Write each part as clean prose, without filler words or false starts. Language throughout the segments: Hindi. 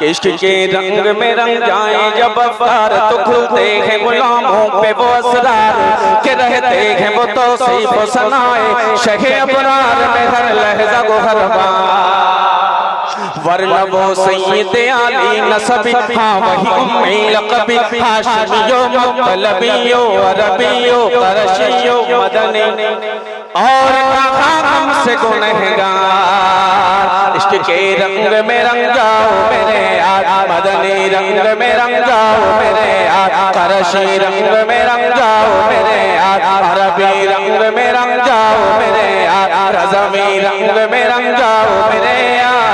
इश्क के रंग में रंग जाए जब अफ्तार तो खुलते हैं गुलामों पे वो असरार के रहते हैं वो तौसीफ सनाए शहे अबरार में हर लहजा को हर बार वरना वो सैयद आली नसबी हाँ वही उम्मी लक़बी हाशिमियो मुत्तलबियो अरबियो क़रशियो मदनी और कहा हमसे गुनहगार इश्क के रंग में रंग जाओ मेरे यार मदनी रंग में रंग जाओ मेरे यार क़रशी रंग में रंग जाओ मेरे यार अरबी रंग में रंग जाओ मेरे यार रज़वी रंग में रंग जाओ मेरे यार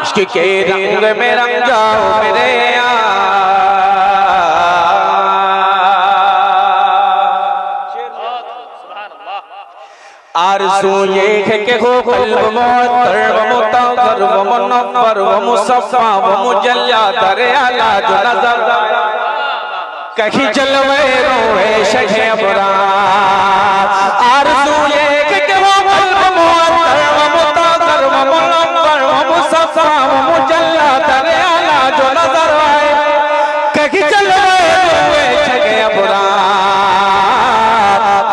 इश्क के रंग में रंग जाओ मेरे यार आरज़ू ये है कि हो क़ल्ब मुअत्तर व मुतहहर व मुनव्वर व मुसफ़्फ़ा व मुजल्ला दर आला जो नज़र कहीं जलवे रोए शहे अबरार आरज़ू ये है कि हो क़ल्ब मुअत्तर व मुतहहर व मुनव्वर व मुसफ़्फ़ा व मुजल्ला दर आला जो नज़र आए कहीं जलवे रोए शहे अबरार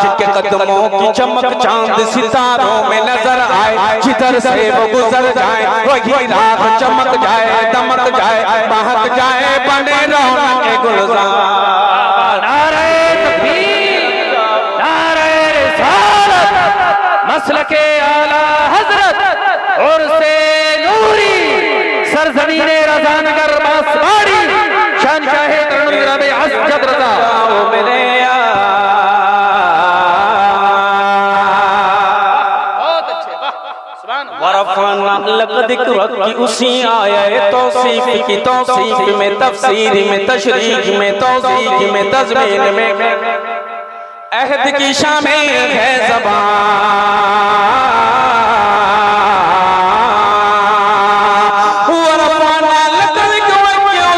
जिनके कदमों की चमक चांद सितारों में नजर आए जिधर से वो गुजर जाए वही रात चमक जाए दमक जाए महक जाए बने रौनक गुलजार नारे तकबीर नारे रिसालत मसलके आला हजरत और से नूरी सरजमीने रज़ानगर बांसवाड़ी शहंशाह तरुण रबे असजद रज़ा मेरे की उसी आया तौसीफ की तौसीफ में तफसीर में तशरीह में तौसीफ में तज़मीन में अहद की शामिल है ज़बान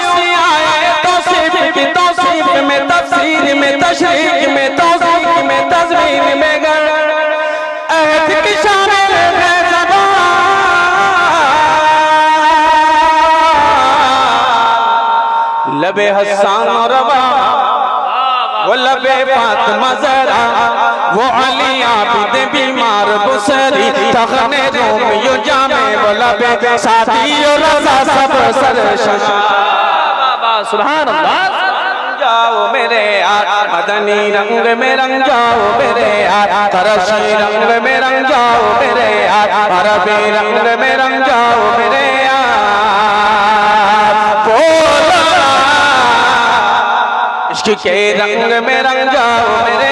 उसी आया तौसीफ की तौसीफ में तफसीर में तशरीह में तौसीफ में तज़मीन में अहद की शामिल है लबे हसन और रवा वो लबे फातिमा ज़हरा वो अली आबिद बीमार बुसरी तखने रूम यो जामे वो लबे सादी और रज़ा सब सरशान सुभान अल्लाह जाओ मेरे यार मदनी रंग में रंग जाओ मेरे यार क़रशी रंग में रंग जाओ मेरे यार अरबी रंग में रंग जाओ मेरे यार इश्क के रंग में रंग जाओ मेरे